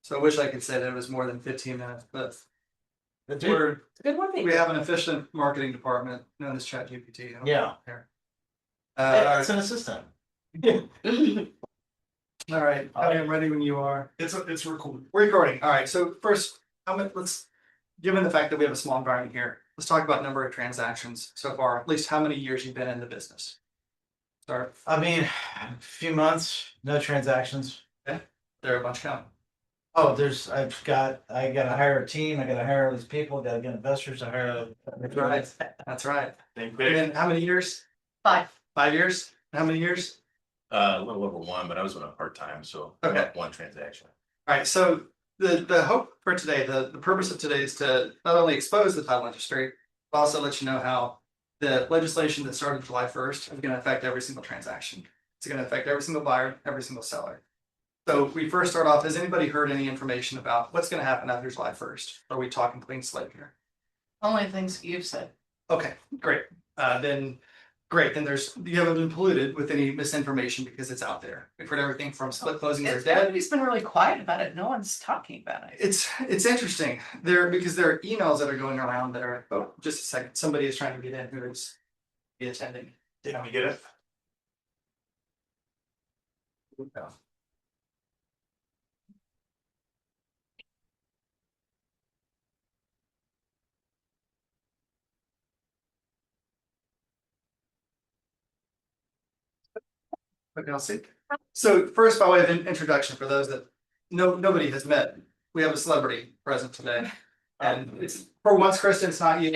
So I wish I could say that it was more than 15 minutes, but It's we're, a good one. we have an efficient marketing department known as ChatGPT. I don't Yeah. care. It's an assistant. All right, I am ready when you are. It's recorded. We're recording. All right. So first, given the fact that we have a small environment here, let's talk about number of transactions so far. At least how many years you've been in the business. Start. I mean, a few months, no transactions. There are a bunch coming. Oh, I gotta hire a team, I gotta hire all these people, gotta get investors, I hire. That's right. That's right. Think And big. then how many years? 5. 5 years? How many years? A little over 1, but I was doing a part-time, so Okay. one transaction. All right. So the hope for today, the purpose of today is to not only expose the title industry, but also let you know how the legislation that started July 1st is going to affect every single transaction. It's going to affect every single buyer, every single seller. So we first start off, has anybody heard any information about what's going to happen after July 1st? Are we talking clean slate here? Only things you've said. Okay, great. Great. Then you haven't been polluted with any misinformation because it's out there. We've heard everything from split closings are dead. Everybody's been really quiet about it. No one's talking about it. It's interesting because there are emails that are going around that are, oh, just a second. Somebody is trying to get in who is be attending. Did we get it? No. Okay, I'll see. So first, by way of introduction, for those that nobody has met, we have a celebrity present today. And it's for once, Kristen, it's not you.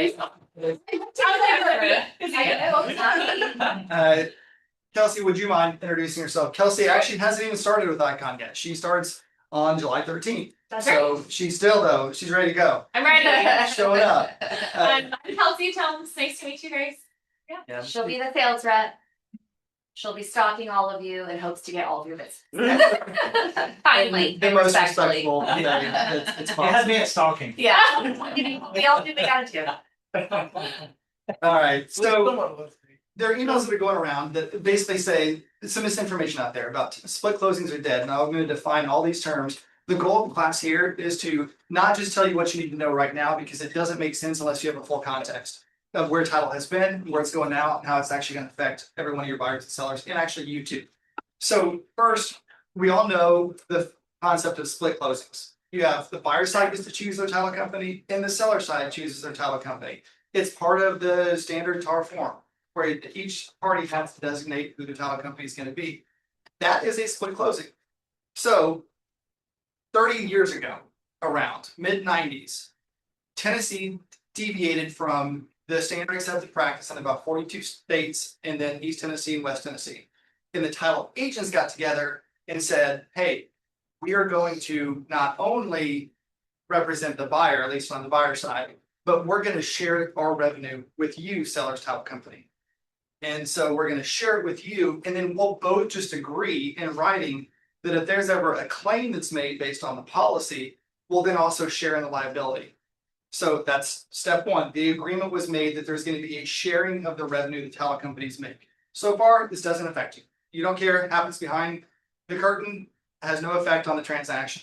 Kelsey, would you mind introducing yourself? Kelsey actually hasn't even started with Icon yet. She starts on July 13th. That's So she's she's ready to go. I'm ready. Showing up. I'm Kelsey Jones. Nice to meet you guys. Yeah. She'll be the sales rep. She'll be stalking all of you in hopes to get all of your business. Finally, The and most respectfully. respectful. Yeah, it's It has me possible. at stalking. Yeah, we all do what we gotta do. All right, so there are emails that are going around that basically say some misinformation out there about split closings are dead. Now I'm going to define all these terms. The goal of the class here is to not just tell you what you need to know right now, because it doesn't make sense unless you have a full context of where title has been, where it's going now, and how it's actually going to affect every one of your buyers and sellers, and actually you too. So first, we all know the concept of split closings. You have the buyer side gets to choose their title company, and the seller side chooses their title company. It's part of the standard TAR form, where each party has to designate who the title company is going to be. That is a split closing. So 30 years ago, around mid-90s, Tennessee deviated from the standard accepted practice in about 42 states, and then East Tennessee and West Tennessee. And the title agents got together and said, hey, we are going to not only represent the buyer, at least on the buyer side, but we're going to share our revenue with you, seller's title company. And so we're going to share it with you, and then we'll both just agree in writing that if there's ever a claim that's made based on the policy, we'll then also share in the liability. So that's step one. The agreement was made that there's going to be a sharing of the revenue the title companies make. So far, this doesn't affect you. You don't care, it happens behind the curtain, has no effect on the transaction.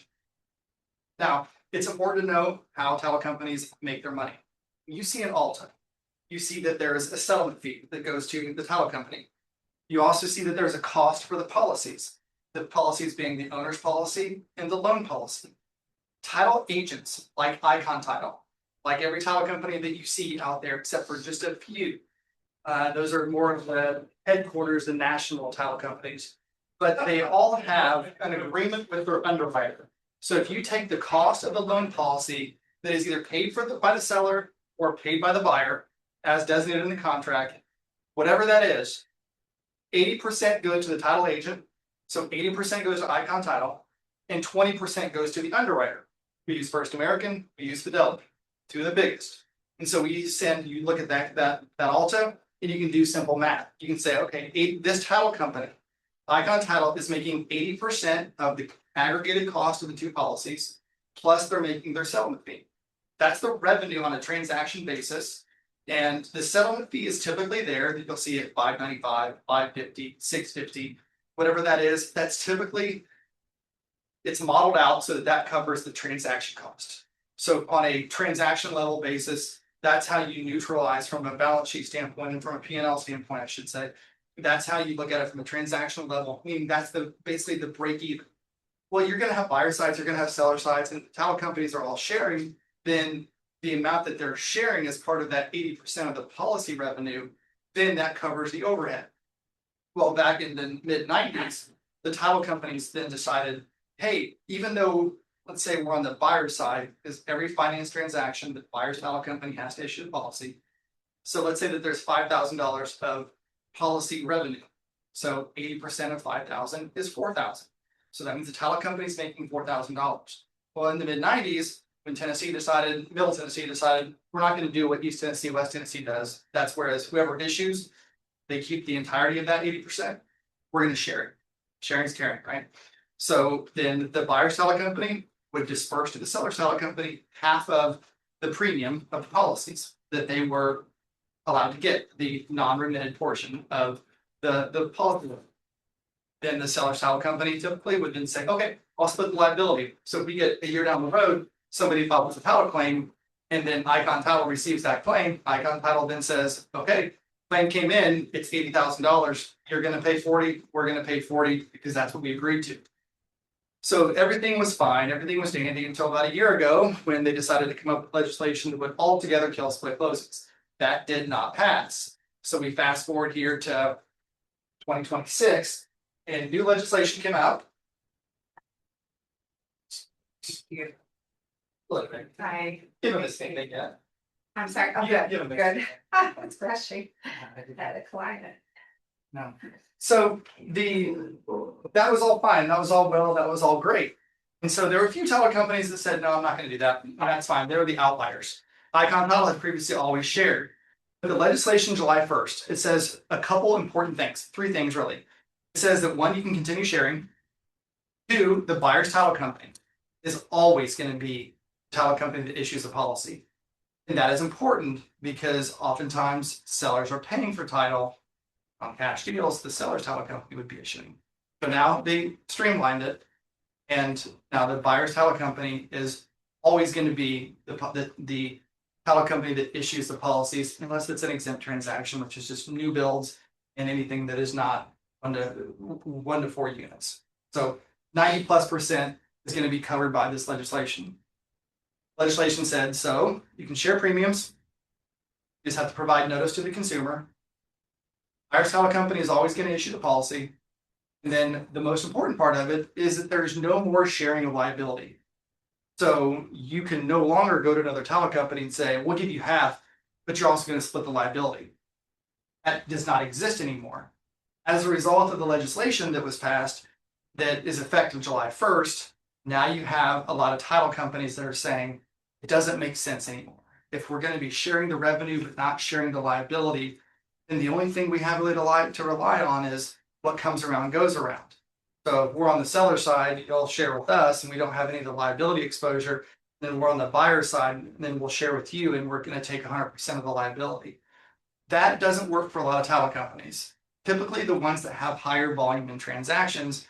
Now, it's important to know how title companies make their money. You see an Alta, you see that there is a settlement fee that goes to the title company. You also see that there's a cost for the policies. The policies being the owner's policy and the loan policy. Title agents like Icon Title, like every title company that you see out there, except for just a few. Those are more of the headquarters and national title companies, but they all have an agreement with their underwriter. So if you take the cost of the loan policy that is either paid by the seller or paid by the buyer, as designated in the contract, whatever that is, 80% goes to the title agent. So 80% goes to Icon Title, and 20% goes to the underwriter. We use First American, we use Fidelity, two of the biggest. And so you look at that Alta, and you can do simple math. You can say, okay, this title company, Icon Title, is making 80% of the aggregated cost of the two policies, plus they're making their settlement fee. That's the revenue on a transaction basis. And the settlement fee is typically there that you'll see at $595, $550, $650, whatever that is. That's typically it's modeled out so that that covers the transaction cost. So on a transaction level basis, that's how you neutralize from a balance sheet standpoint and from a P&L standpoint, I should say. That's how you look at it from a transactional level, meaning that's basically the break even. Well, you're gonna have buyer sides, you're gonna have seller sides, and the title companies are all sharing, then the amount that they're sharing as part of that 80% of the policy revenue, then that covers the overhead. Well, back in the mid-90s, the title companies then decided, hey, even though, let's say we're on the buyer side, because every finance transaction, the buyer's title company has to issue a policy. So let's say that there's $5,000 of policy revenue. So 80% of 5,000 is 4,000. So that means the title company is making $4,000. Well, in the mid-90s, when Middle Tennessee decided, we're not going to do what East Tennessee, West Tennessee does. That's whereas whoever issues, they keep the entirety of that 80%. We're going to share it. Sharing is caring, right? So then the buyer's title company would disperse to the seller's title company half of the premium of the policies that they were allowed to get, the non-remitted portion of the policy. Then the seller's title company typically would then say, okay, I'll split the liability. So if we get a year down the road, somebody files a title claim, and then Icon Title receives that claim. Icon Title then says, okay, claim came in, it's $80,000. You're gonna pay 40, we're gonna pay 40 because that's what we agreed to. So everything was fine, everything was dandy until about a year ago when they decided to come up with legislation that would altogether kill split closings. That did not pass. So we fast forward here to 2026 and new legislation came out. Look, man, Hi, give them this thing they get. I'm sorry. Oh, Yeah, good, give them good. It's brushing. Had a climate. No. So that was all fine, that was all well, that was all great. And so there were a few title companies that said, no, I'm not gonna do that. That's fine. They were the outliers. Icon Title had previously always shared. But the legislation July 1st, it says a couple important things, three things really. It says that one, you can continue sharing. Two, the buyer's title company is always going to be the title company that issues a policy. And that is important because oftentimes sellers are paying for title on cash deals, the seller's title company would be issuing. So now they streamlined it. And now the buyer's title company is always going to be the title company that issues the policies, unless it's an exempt transaction, which is just new builds and anything that is not 1 to 4 units. So 90+% is going to be covered by this legislation. Legislation said, so you can share premiums, you just have to provide notice to the consumer. Buyer's title company is always going to issue the policy. And then the most important part of it is that there's no more sharing of liability. So you can no longer go to another title company and say, we'll give you half, but you're also going to split the liability. That does not exist anymore. As a result of the legislation that was passed, that is effective July 1st, now you have a lot of title companies that are saying it doesn't make sense anymore. If we're going to be sharing the revenue but not sharing the liability, then the only thing we have really to rely on is what comes around goes around. So if we're on the seller side, you'll share with us and we don't have any of the liability exposure. Then we're on the buyer side, and then we'll share with you and we're going to take 100% of the liability. That doesn't work for a lot of title companies. Typically the ones that have higher volume in transactions,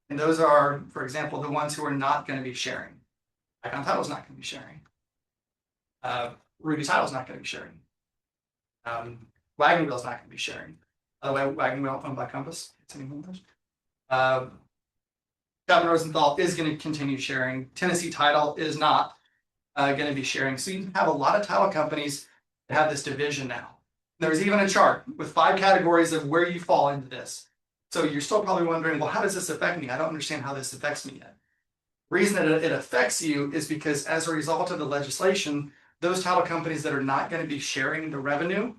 and those are, for example, the ones who are not going to be sharing. Icon Title is not going to be sharing. Ruby Title is not going to be sharing. Wagon Wheel is not going to be sharing. By the way, Wagon Wheel owned by Compass. It's any one of those. Chapman Rosenthal is going to continue sharing. Tennessee Title is not going to be sharing. So you have a lot of title companies that have this division now. There's even a chart with 5 categories of where you fall into this. So you're still probably wondering, well, how does this affect me? I don't understand how this affects me yet. The reason that it affects you is because as a result of the legislation, those title companies that are not going to be sharing the revenue,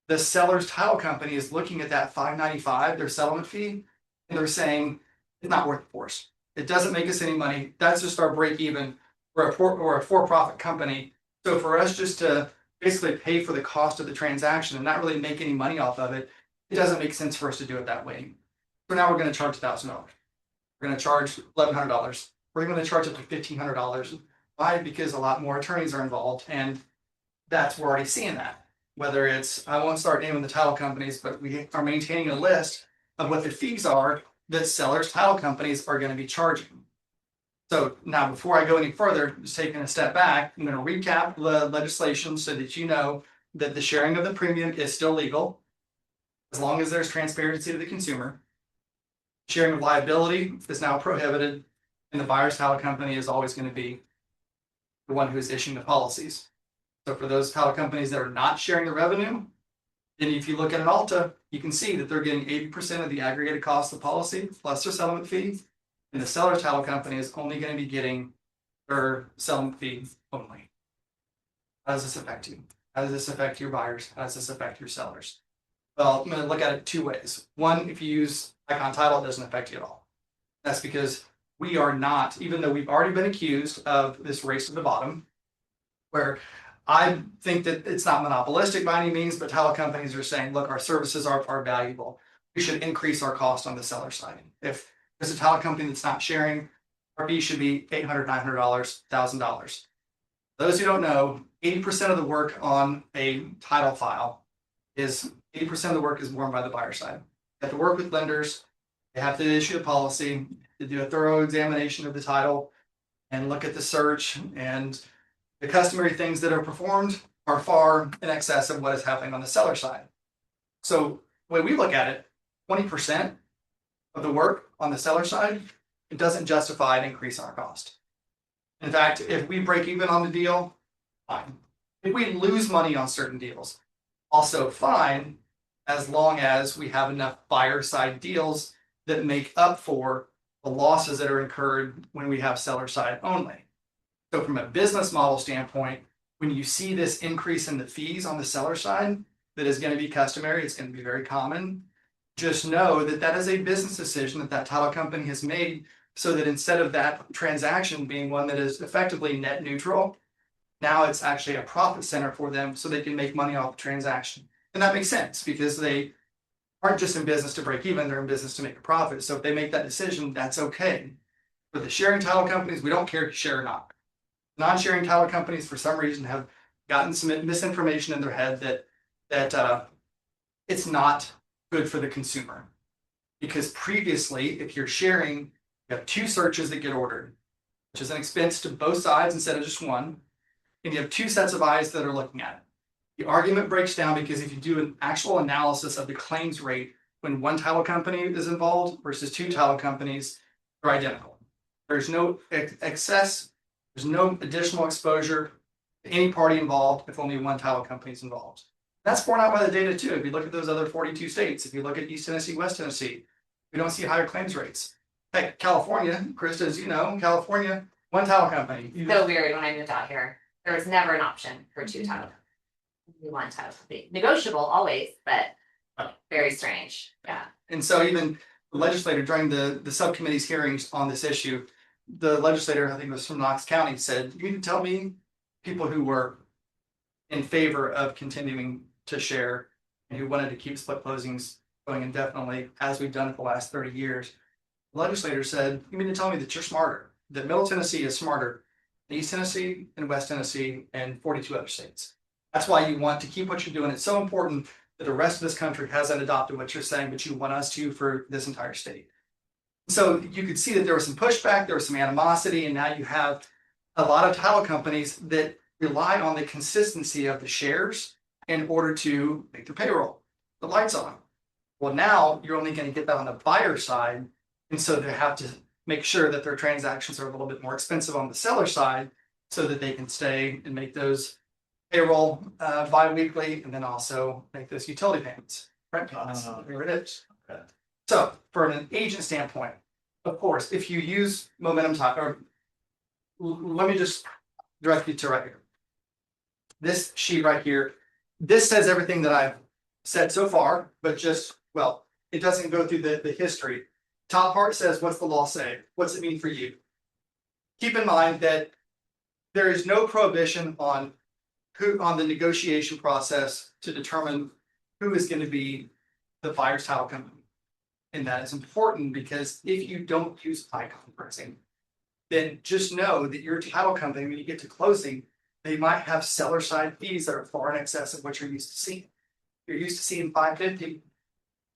the seller's title company is looking at that $595, their settlement fee, and they're saying it's not worth it for us. It doesn't make us any money. That's just our break even. We're a for-profit company. So for us just to basically pay for the cost of the transaction and not really make any money off of it, it doesn't make sense for us to do it that way. So now we're going to charge $1,000. We're going to charge $1,100. We're going to charge up to $1,500. Why? Because a lot more attorneys are involved, and we're already seeing that. Whether it's, I won't start naming the title companies, but we are maintaining a list of what the fees are that sellers title companies are going to be charging. So now, before I go any further, just taking a step back, I'm gonna recap the legislation so that you know that the sharing of the premium is still legal, as long as there's transparency to the consumer. Sharing of liability is now prohibited, and the buyer's title company is always gonna be the one who is issuing the policies. So for those title companies that are not sharing the revenue, then if you look at an Alta, you can see that they're getting 80% of the aggregated cost of the policy plus their settlement fee. And the seller's title company is only going to be getting their settlement fee only. How does this affect you? How does this affect your buyers? How does this affect your sellers? Well, I'm going to look at it two ways. One, if you use Icon Title, it doesn't affect you at all. That's because we are not, even though we've already been accused of this race to the bottom, where I think that it's not monopolistic by any means, but title companies are saying, look, our services are valuable. We should increase our cost on the seller side. If there's a title company that's not sharing, our fee should be $800, $900, $1,000. Those who don't know, 80% of the work on a title file is 80% of the work is borne by the buyer side. They have to work with lenders. They have to issue a policy, to do a thorough examination of the title and look at the search, and the customary things that are performed are far in excess of what is happening on the seller side. So the way we look at it, 20% of the work on the seller side, it doesn't justify an increase in our cost. In fact, if we break even on the deal, fine. If we lose money on certain deals, also fine, as long as we have enough buyer side deals that make up for the losses that are incurred when we have seller side only. So from a business model standpoint, when you see this increase in the fees on the seller side, that is going to be customary, it's going to be very common. Just know that that is a business decision that that title company has made, so that instead of that transaction being one that is effectively net neutral, now it's actually a profit center for them, so they can make money off the transaction. And that makes sense because they aren't just in business to break even, they're in business to make a profit. So if they make that decision, that's okay. For the sharing title companies, we don't care if you share or not. Non-sharing title companies, for some reason, have gotten some misinformation in their head that it's not good for the consumer. Because previously, if you're sharing, you have two searches that get ordered, which is an expense to both sides instead of just one. And you have two sets of eyes that are looking at it. The argument breaks down because if you do an actual analysis of the claims rate when one title company is involved versus two title companies, they're identical. There's no excess, there's no additional exposure to any party involved if only one title company is involved. That's borne out by the data too. If you look at those other 42 states, if you look at East Tennessee, West Tennessee, we don't see higher claims rates. Heck, California, Krista, as you know, California, one title company. So weird when I moved out here. There was never an option for two title. Only one title company. Negotiable always, but very strange. Yeah. And so even the legislator during the subcommittee's hearings on this issue, the legislator, I think it was from Knox County, said, you need to tell me people who were in favor of continuing to share and who wanted to keep split closings going indefinitely, as we've done it the last 30 years. The legislator said, you mean to tell me that you're smarter, that Middle Tennessee is smarter than East Tennessee and West Tennessee and 42 other states. That's why you want to keep what you're doing. It's so important that the rest of this country hasn't adopted what you're saying, but you want us to for this entire state. So you could see that there was some pushback, there was some animosity, and now you have a lot of title companies that rely on the consistency of the shares in order to make their payroll, the lights on. Well, now you're only going to get that on the buyer side, and so they have to make sure that their transactions are a little bit more expensive on the seller side so that they can stay and make those payroll bi-weekly, and then also make those utility payments, rent payments, whatever it is. Okay. So from an agent standpoint, of course, if you use Momentum Title, or let me just direct you to right here. This sheet right here, this says everything that I've said so far, but just, well, it doesn't go through the history. Top part says, what's the law say? What's it mean for you? Keep in mind that there is no prohibition on the negotiation process to determine who is going to be the buyer's title company. And that is important because if you don't use icon pricing, then just know that your title company, when you get to closing, they might have seller side fees that are far in excess of what you're used to seeing. You're used to seeing $550.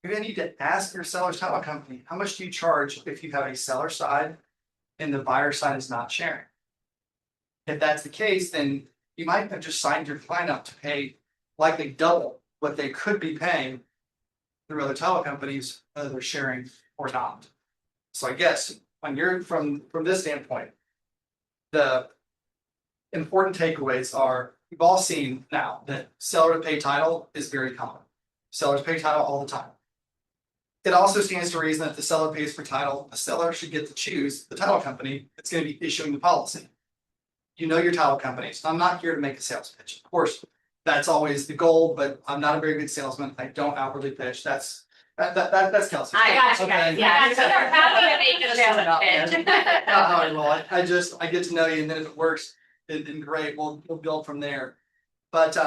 You're going to need to ask your seller's title company, how much do you charge if you have a seller side and the buyer side is not sharing. If that's the case, then you might have just signed your client up to pay likely double what they could be paying through other title companies, whether they're sharing or not. So I guess when you're from this standpoint, the important takeaways are, we've all seen now that seller to pay title is very common. Sellers pay title all the time. It also stands to reason that if the seller pays for title, the seller should get to choose the title company that's going to be issuing the policy. You know your title company. So I'm not here to make a sales pitch. Of course, that's always the goal, but I'm not a very good salesman. I don't outwardly pitch. That's Kelsey. I got you guys, Okay. yeah, so they're happy to make it a sales pitch. Not how I roll. I get to know you, and then if it works, then great, we'll build from there. But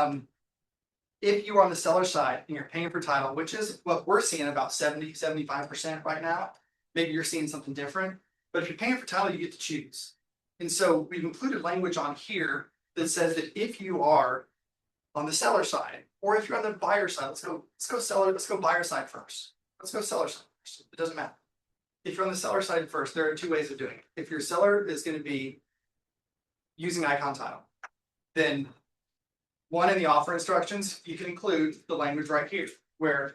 if you are on the seller side and you're paying for title, which is what we're seeing about 75% right now, maybe you're seeing something different. But if you're paying for title, you get to choose. And so we've included language on here that says that if you are on the seller side, or if you're on the buyer side, let's go buyer side first. Let's go seller side first. It doesn't matter. If you're on the seller side first, there are two ways of doing it. If your seller is going to be using Icon Title, then one, in the offer instructions, you can include the language right here, where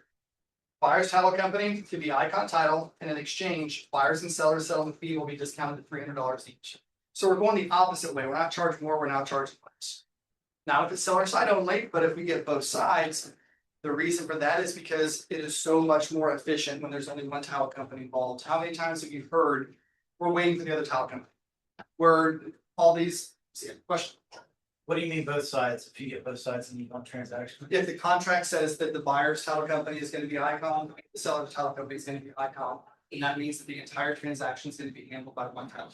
buyer's title company can be Icon Title, and in exchange, buyers and sellers settlement fee will be discounted to $300 each. So we're going the opposite way. We're not charging more, we're now charging less. Now, if it's seller side only, but if we get both sides, the reason for that is because it is so much more efficient when there's only one title company involved. How many times have you heard, we're waiting for the other title company? Where all these, question. What do you mean both sides? If you get both sides and you want transaction? If the contract says that the buyer's title company is going to be Icon, the seller's title company is going to be Icon, and that means that the entire transaction is going to be handled by one title.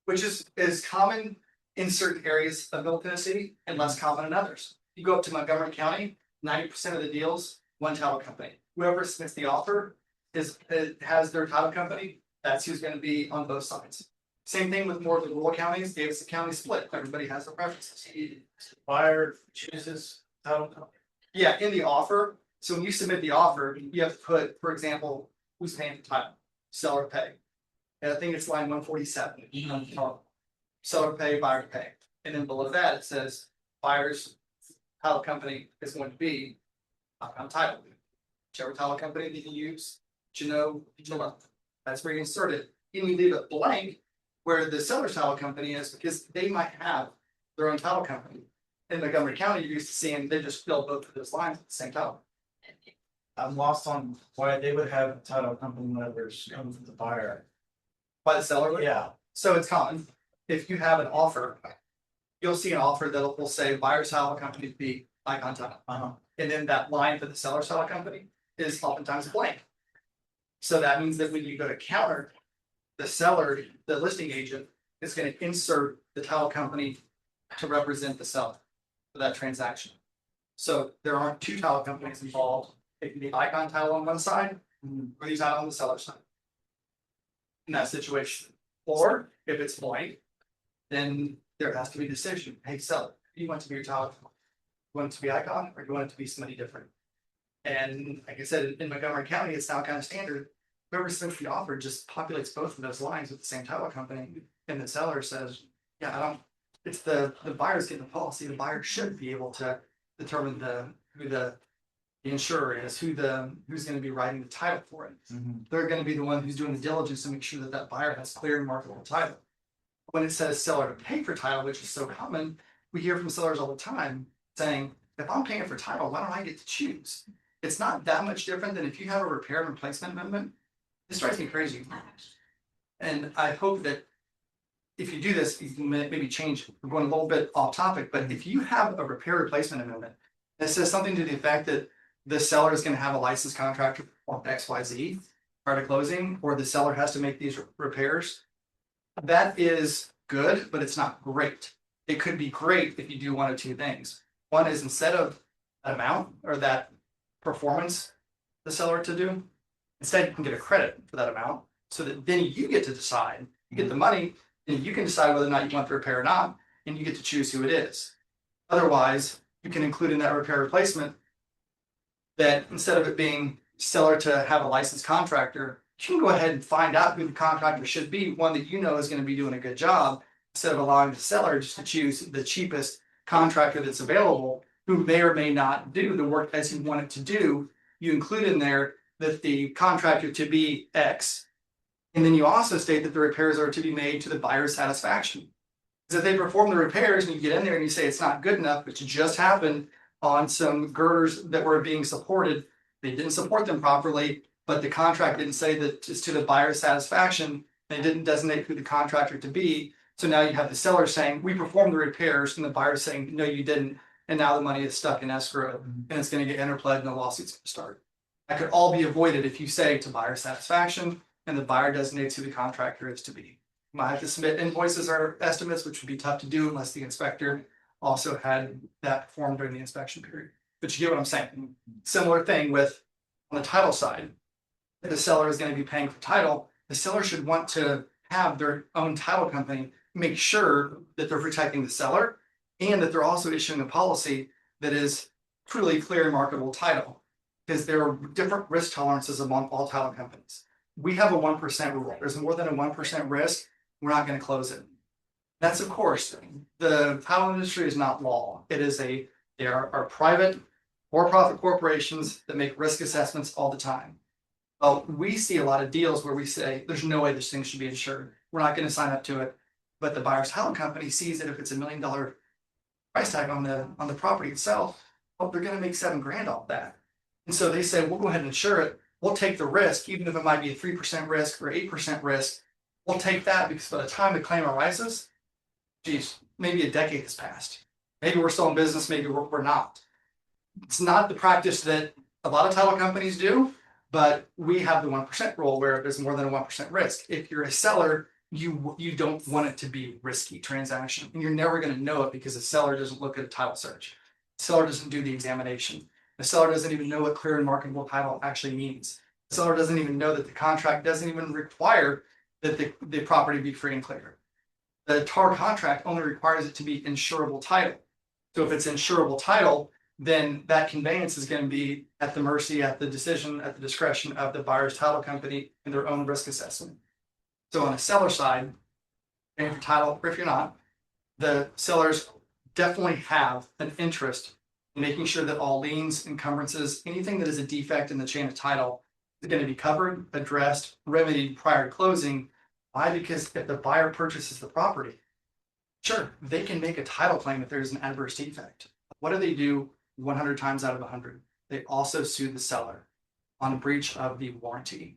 Which is common in certain areas of Middle Tennessee and less common in others. You go up to Montgomery County, 90% of the deals, one title company. Whoever submits the offer has their title company. That's who's going to be on both sides. Same thing with more of the rural counties. Davidson County split. Everybody has their preferences. Buyer chooses title company. Yeah, in the offer. So when you submit the offer, you have to put, for example, who's paying the title, seller pay. And I think it's line 147. Seller pay, buyer pay. And then below that, it says buyer's title company is going to be Icon Title. Whichever title company that you use, that's where you insert it. You leave it blank where the seller's title company is, because they might have their own title company. In Montgomery County, you're used to seeing they just fill both of those lines at the same time. I'm lost on why they would have a title company whenever it's coming from the buyer. By the seller? Yeah. So it's common. If you have an offer, you'll see an offer that will say buyer's title company to be Icon Title. And then that line for the seller's title company is oftentimes blank. So that means that when you go to counter, the seller, the listing agent, is going to insert the title company to represent the seller for that transaction. So there aren't two title companies involved. It can be Icon Title on one side, or the title on the seller side. In that situation. Or if it's blank, then there has to be a decision. Hey, seller, do you want to be your title? You want it to be Icon, or do you want it to be somebody different? And like I said, in Montgomery County, it's now kind of standard. Whoever sends the offer just populates both of those lines with the same title company, and the seller says, yeah, I don't, it's the buyer's getting the policy. The buyer should be able to determine who the insurer is, who's going to be writing the title for it. They're going to be the one who's doing the diligence to make sure that that buyer has clear and marketable title. When it says seller to pay for title, which is so common, we hear from sellers all the time saying, if I'm paying for title, why don't I get to choose? It's not that much different than if you have a repair and replacement amendment. This drives me crazy. And I hope that if you do this, you can maybe change. We're going a little bit off topic, but if you have a repair replacement amendment that says something to the effect that the seller is going to have a licensed contractor perform XYZ prior to closing, or the seller has to make these repairs, that is good, but it's not great. It could be great if you do one of two things. One is, instead of that amount or that performance the seller to do, instead you can get a credit for that amount, so that then you get to decide. You get the money, and you can decide whether or not you want the repair or not, and you get to choose who it is. Otherwise, you can include in that repair replacement that instead of it being seller to have a licensed contractor you can go ahead and find out who the contractor should be, one that you know is gonna be doing a good job, instead of allowing the seller just to choose the cheapest contractor that's available, who may or may not do the work as you want it to do. You include in there that the contractor to be X. And then you also state that the repairs are to be made to the buyer's satisfaction. Because if they perform the repairs and you get in there and you say it's not good enough, which just happened on some girders that were being supported, they didn't support them properly, but the contract didn't say that it's to the buyer's satisfaction. They didn't designate who the contractor to be. So now you have the seller saying, we performed the repairs, and the buyer saying, no, you didn't. And now the money is stuck in escrow and it's going to get interplayed and the lawsuit's going to start. That could all be avoided if you say to buyer satisfaction and the buyer designates who the contractor is to be. You might have to submit invoices or estimates, which would be tough to do unless the inspector also had that performed during the inspection period. But you get what I'm saying? Similar thing with on the title side. If the seller is going to be paying for title, the seller should want to have their own title company make sure that they're protecting the seller and that they're also issuing a policy that is truly clear and marketable title. Because there are different risk tolerances among all title companies. We have a 1% rule. There's more than a 1% risk, we're not going to close it. That's of course, the title industry is not law. They are private for-profit corporations that make risk assessments all the time. Well, we see a lot of deals where we say, there's no way this thing should be insured. We're not going to sign up to it. But the buyer's title company sees that if it's $1 million price tag on the property itself, well, they're going to make $7,000 off that. And so they say, we'll go ahead and insure it. We'll take the risk, even if it might be a 3% risk or 8% risk. We'll take that because by the time the claim arises, geez, maybe a decade has passed. Maybe we're still in business, maybe we're not. It's not the practice that a lot of title companies do, but we have the 1% rule where there's more than a 1% risk. If you're a seller, you don't want it to be a risky transaction, and you're never going to know it because the seller doesn't look at a title search. The seller doesn't do the examination. The seller doesn't even know what clear and marketable title actually means. The seller doesn't even know that the contract doesn't even require that the property be free and clear. The TAR contract only requires it to be insurable title. So if it's insurable title, then that conveyance is going to be at the mercy, at the decision, at the discretion of the buyer's title company and their own risk assessment. So on the seller side, paying for title, or if you're not, the sellers definitely have an interest in making sure that all liens, encumbrances, anything that is a defect in the chain of title is going to be covered, addressed, remedied prior to closing. Why? Because if the buyer purchases the property, sure, they can make a title claim if there's an adverse defect. What do they do 100 times out of 100? They also sue the seller on breach of the warranty.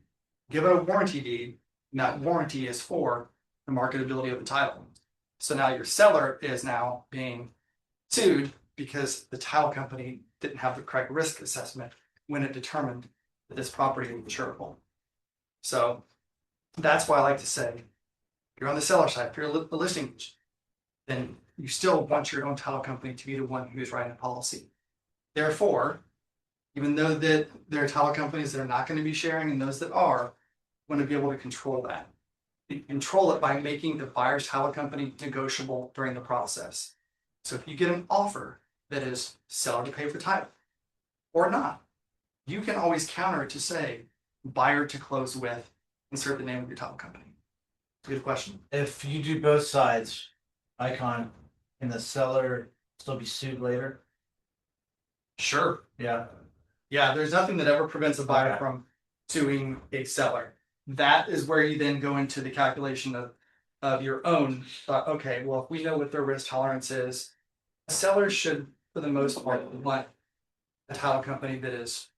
Give it a warranty deed, and that warranty is for the marketability of the title. So now your seller is now being sued because the title company didn't have the correct risk assessment when it determined that this property is insurable. So that's why I like to say, if you're on the seller side, if you're a listing agent, then you still want your own title company to be the one who is writing a policy. Therefore, even though that there are title companies that are not going to be sharing and those that are, want to be able to control that. You control it by making the buyer's title company negotiable during the process. So if you get an offer that is seller to pay for title or not, you can always counter it to say buyer to close with, insert the name of your title company. Good question. If you do both sides, Icon, can the seller still be sued later? Sure. Yeah. Yeah, there's nothing that ever prevents a buyer Okay. from suing a seller. That is where you then go into the calculation of your own. Okay, well, if we know what their risk tolerance is, a seller should, for the most part, want a title company that is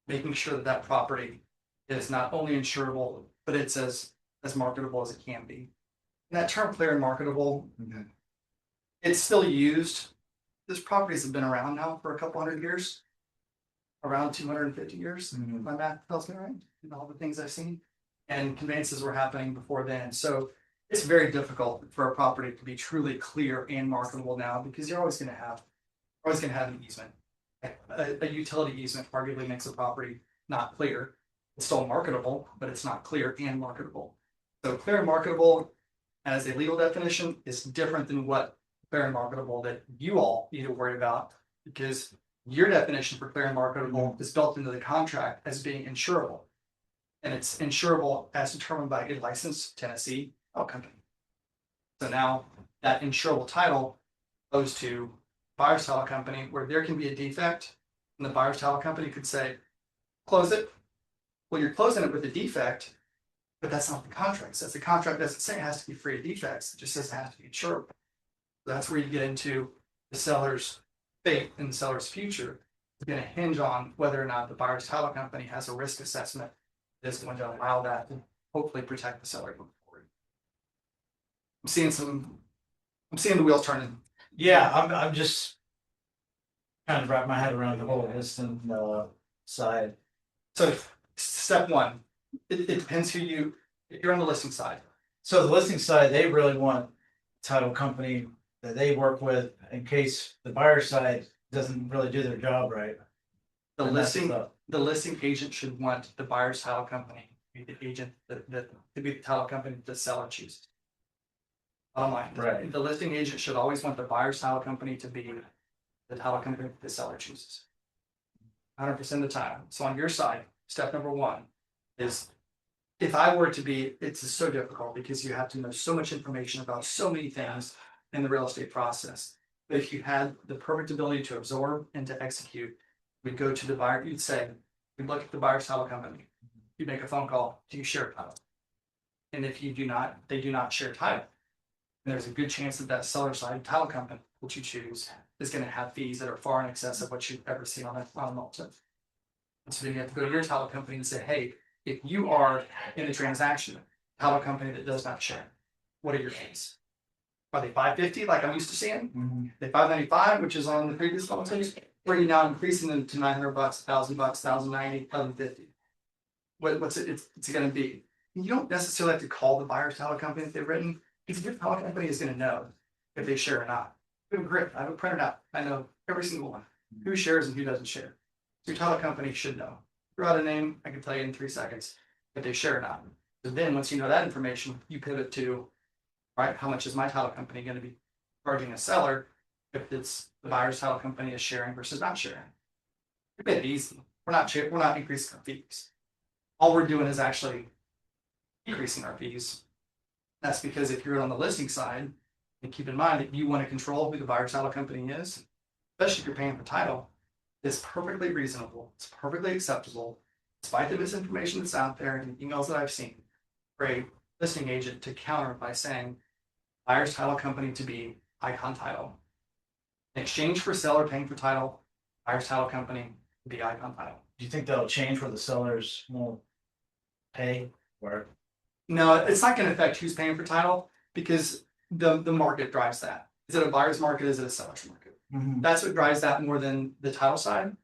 making sure that that property is not only insurable, but it's as marketable as it can be. And that term clear and marketable, it's still used. These properties have been around now for a couple hundred years, around 250 years. If my math tells me right, and all the things I've seen, and conveyances were happening before then. So it's very difficult for a property to be truly clear and marketable now because you're always going to have an easement. A utility easement arguably makes a property not clear. It's still marketable, but it's not clear and marketable. So clear and marketable as a legal definition is different than what clear and marketable that you all need to worry about, because your definition for clear and marketable is built into the contract as being insurable. And it's insurable as determined by a licensed Tennessee title company. So now that insurable title goes to buyer's title company where there can be a defect. And the buyer's title company could say, close it. Well, you're closing it with a defect, but that's not the contract. It says the contract doesn't say it has to be free of defects. It just says it has to be insurable. That's where you get into the seller's fate and the seller's future. It's going to hinge on whether or not the buyer's title company has a risk assessment that's going to allow that to hopefully protect the seller going forward. I'm seeing the wheels turning. Yeah, I'm just trying to wrap my head around the whole listing side. So step one, it depends if you're on the listing side. So the listing side, they really want title company that they work with in case the buyer side doesn't really do their job right. The And that's listing, the- the listing agent should want the buyer's title company to be the agent that to be the title company the seller chooses. Bottom line, Right. the listing agent should always want the buyer's title company to be the title company the seller chooses. 100% of the time. So on your side, step number one is if I were to be, it's so difficult because you have to know so much information about so many things in the real estate process. But if you had the perfect ability to absorb and to execute, we'd go to the buyer, you'd say, we'd look at the buyer's title company. You make a phone call, do you share title? And if you do not, they do not share title. And there's a good chance that seller side title company, which you choose, is going to have fees that are far in excess of what you've ever seen on a multi. And so then you have to go to your title company and say, hey, if you are in a transaction, title company that does not share, what are your fees? Are they $550 like I'm used to seeing? Mhm. They $595, which is on the previous policies, or are you now increasing them to $900, $1,000, $1,090, $1,150? What's it's gonna be? You don't necessarily have to call the buyer's title company if they've written, because your title company is gonna know if they share or not. We have a grid, I have it printed out, I know every single one, who shares and who doesn't share. So your title company should know. Throw out a name, I can tell you in 3 seconds if they share or not. So then, once you know that information, you pivot to, right, how much is my title company gonna be charging a seller if it's the buyer's title company is sharing versus not sharing? We made it easy. We're not increasing our fees. All we're doing is actually decreasing our fees. That's because if you're on the listing side, and keep in mind that you want to control who the buyer's title company is, especially if you're paying for title, it's perfectly reasonable. It's perfectly acceptable, despite the misinformation that's out there and emails that I've seen, for a listing agent to counter by saying buyer's title company to be Icon Title. In exchange for seller paying for title, buyer's title company to be Icon Title. Do you think that'll change where the sellers won't pay or? No, it's not going to affect who's paying for title because the market drives that. Is it a buyer's market? Is it a seller's market? Mhm. That's what drives that more than the title side.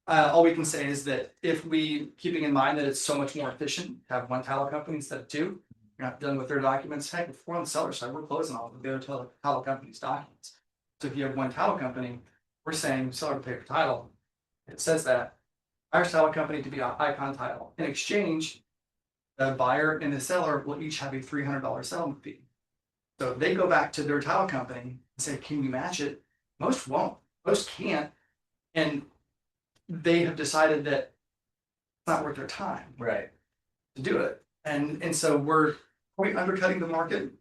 All we can say is that if we, keeping in mind that it's so much more efficient to have one title company instead of two, you're not dealing with their documents. Heck, if we're on the seller side, we're closing all of the other title company's documents. So if you have one title company, we're saying seller to pay for title. It says that buyer's title company to be Icon Title. In exchange, the buyer and the seller will each have a $300 settlement fee. So if they go back to their title company and say, can you match it? Most won't, most can't. And they have decided that it's not worth their time Right. to do it. And so are we undercutting the market?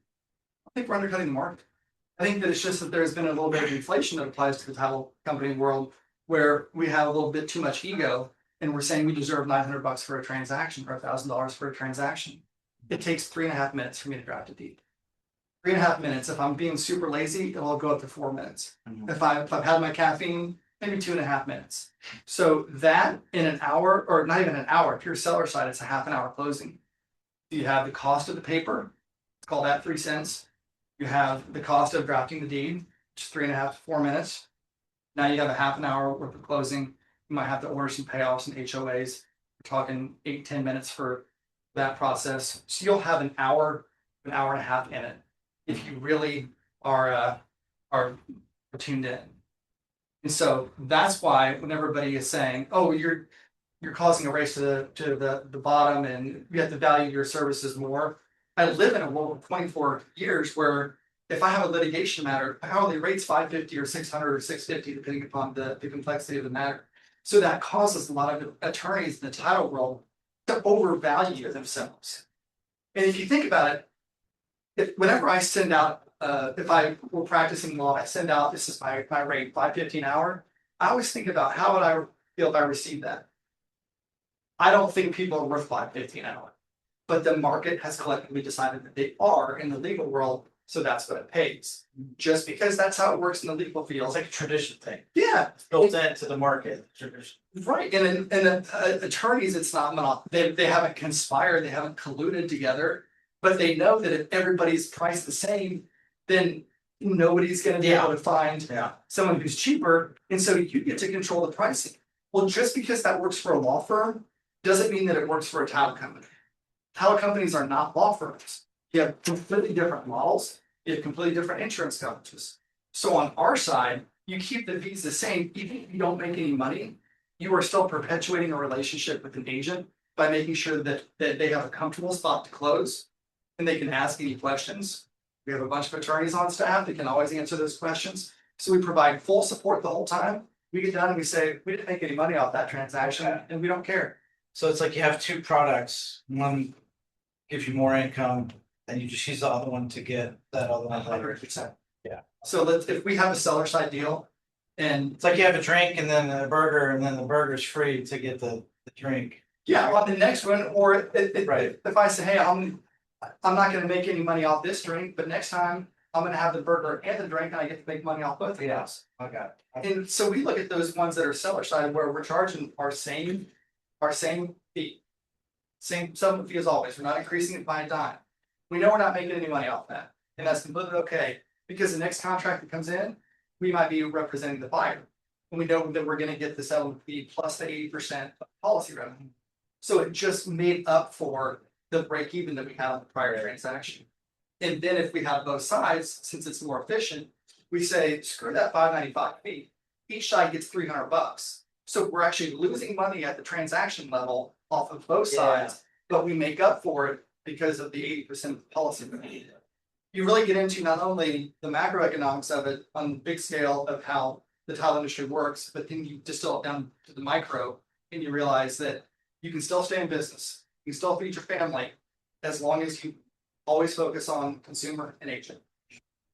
I think we're undercutting the market. I think that it's just that there's been a little bit of inflation that applies to the title company world where we have a little bit too much ego and we're saying we deserve $900 for a transaction or $1,000 for a transaction. It takes 3.5 minutes for me to draft a deed. 3.5 minutes. If I'm being super lazy, it'll go up to 4 minutes. Mhm. If I've had my caffeine, maybe 2.5 minutes. So that in an hour, or not even an hour, if you're seller side, it's a half an hour closing. You have the cost of the paper, let's call that 3 cents. You have the cost of drafting the deed, which is 3.5 to 4 minutes. Now you have a half an hour worth of closing. You might have to order some payoffs and HOAs. We're talking 8-10 minutes for that process. So you'll have an hour and a half in it if you really are tuned in. And so that's why when everybody is saying, oh, you're causing a race to the bottom and you have to value your services more. I live in a world of 24 years where if I have a litigation matter, hourly rate's $550 or $600 or $650, depending upon the complexity of the matter. So that causes a lot of attorneys in the title world to overvalue themselves. And if you think about it, whenever I send out, if I were practicing law, I send out, this is my rate, $5.50 an hour. I always think about how would I feel if I received that. I don't think people are worth $5.50 an hour, but the market has collectively decided that they are in the legal world, so that's what it pays. Just because that's how it works in the legal field. It's like a tradition thing. Yeah, It's built into the market. Tradition. right. And attorneys, it's not they haven't conspired, they haven't colluded together, but they know that if everybody's priced the same, then nobody's gonna be able to find Yeah. someone who's cheaper, and so you get to control the pricing. Well, just because that works for a law firm, doesn't mean that it works for a title company. Title companies are not law firms. You have completely different models, you have completely different insurance coverages. So on our side, you keep the fees the same, even if you don't make any money, you are still perpetuating a relationship with an agent by making sure that they have a comfortable spot to close and they can ask any questions. We have a bunch of attorneys on staff that can always answer those questions. So we provide full support the whole time. We get done and we say, we didn't make any money off that transaction and we don't care. So it's like you have two products. One gives you more income, and you just use the other one to get that other one later. 100%. Yeah. So if we have a seller side deal and It's like you have a drink and then a burger, and then the burger's free to get the drink. yeah, on the next one, or Right. if I say, hey, I'm not gonna make any money off this drink, but next time I'm gonna have the burger and the drink and I get to make money off both of those. Okay. And so we look at those ones that are seller side where we're charging our same fee. Same settlement fee as always. We're not increasing it by a dime. We know we're not making any money off that, and that's completely okay, because the next contract that comes in, we might be representing the buyer. And we know that we're gonna get the settlement fee plus the 80% of policy revenue. So it just made up for the break even that we had on the prior transaction. And then if we have both sides, since it's more efficient, we say, screw that $5.95 fee. Each side gets $300. So we're actually losing money at the transaction level off of both sides, but we make up for it because of the 80% policy revenue. You really get into not only the macroeconomics of it on the big scale of how the title industry works, but then you distill it down to the micro and you realize that you can still stay in business, you can still feed your family, as long as you always focus on consumer and agent.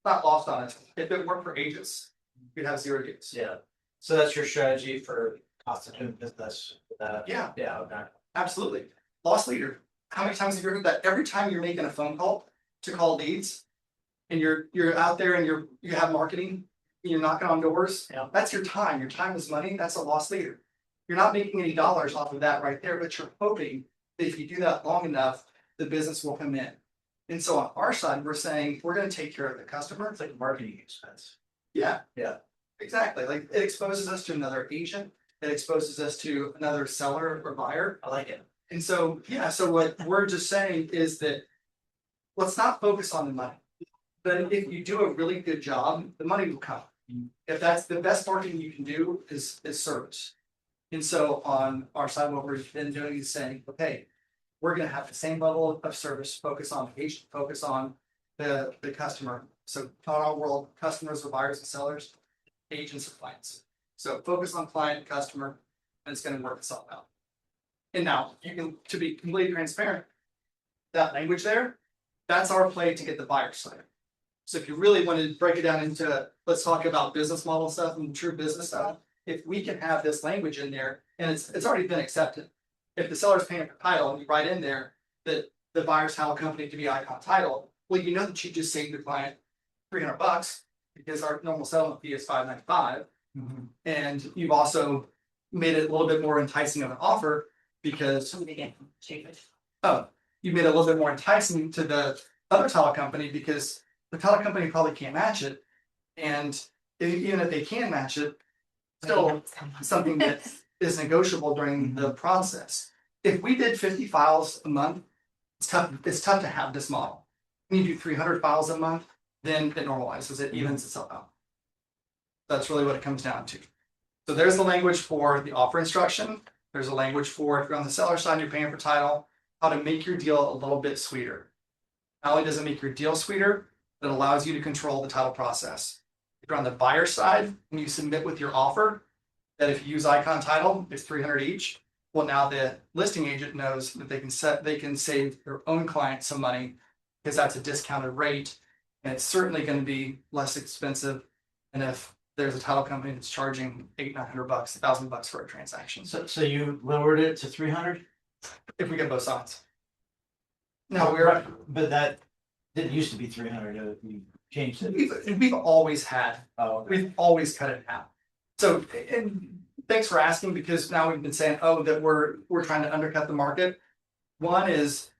Not lost on it. If it worked for agents, you'd have zero deals. Yeah. So that's your strategy for cost of doing business. Yeah, Yeah. Okay. absolutely. Loss leader. How many times have you heard that? Every time you're making a phone call to call leads, and you're out there and you have marketing, and you're knocking on doors. Yeah. That's your time. Your time is money. That's a loss leader. You're not making any dollars off of that right there, but you're hoping that if you do that long enough, the business will come in. And so on our side, we're saying we're going to take care of the customer. It's like a marketing expense. Yeah. Yeah. Exactly. Like it exposes us to another agent. It exposes us to another seller or buyer. I like it. And so, yeah, so what we're just saying is that let's not focus on the money. But if you do a really good job, the money will come. If that's the best marketing you can do is service. And so on our side, what we've been doing is saying, okay, we're gonna have the same level of service, focus on patient, focus on the customer. So not our world, customers are buyers and sellers, agents are clients. So focus on client, customer, and it's gonna work itself out. And now, you can, to be completely transparent, that language there, that's our play to get the buyer side. So if you really want to break it down into, let's talk about business model stuff and true business stuff. If we can have this language in there, and it's already been accepted. If the seller's paying for title and you write in there that the buyer's title company to be Icon Title, well, you know that you just saved the client $300 because our normal settlement fee is $5.95. And you've also made it a little bit more enticing of an offer because you made it a little bit more enticing to the other title company because the title company probably can't match it. And even if they can match it, still something that is negotiable during the process. If we did 50 files a month, it's tough to have this model. When you do 300 files a month, then it normalizes, it evens itself out. That's really what it comes down to. So there's the language for the offer instruction. There's a language for if you're on the seller side, you're paying for title, how to make your deal a little bit sweeter. Not only does it make your deal sweeter, but it allows you to control the title process. If you're on the buyer side and you submit with your offer, that if you use Icon Title, it's $300 each. Well, now the listing agent knows that they can save their own clients some money because that's a discounted rate. And it's certainly going to be less expensive than if there's a title company that's charging $800-900, $1,000 for a transaction. So you lowered it to 300? If we get both sides. No, we're, But that didn't used to be 300, you changed it. we've always had, Oh, okay. we've always cut it in half. So, and thanks for asking, because now we've been saying, oh, that we're trying to undercut the market. One is,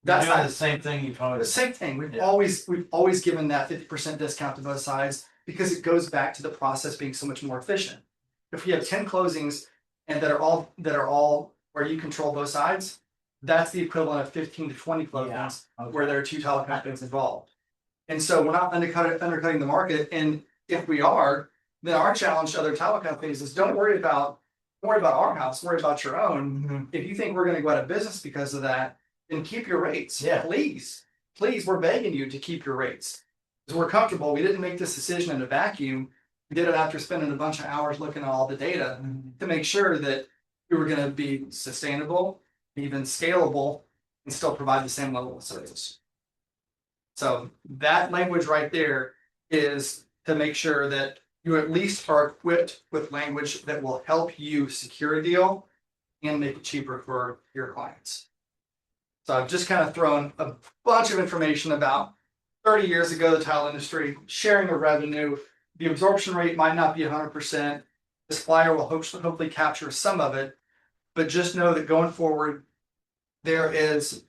You're that's doing not the same thing you the told same thing. We've Yeah. always given that 50% discount to both sides because it goes back to the process being so much more efficient. If we have 10 closings and that are all where you control both sides, that's the equivalent of 15 to 20 closings where there are two title companies involved. And so we're not undercutting the market. And if we are, then our challenge to other title companies is don't worry about our house, worry about your own. Mhm. If you think we're gonna go out of business because of that, then keep your rates. Yeah. Please, we're begging you to keep your rates. Because we're comfortable. We didn't make this decision in a vacuum. We did it after spending a bunch of hours looking at all the data to make sure that we were gonna be sustainable, even scalable, and still provide the same level of service. So that language right there is to make sure that you at least are equipped with language that will help you secure a deal and make it cheaper for your clients. So I've just kind of thrown a bunch of information about 30 years ago, the tile industry, sharing the revenue. The absorption rate might not be 100%. This flyer will hopefully capture some of it, but just know that going forward, there is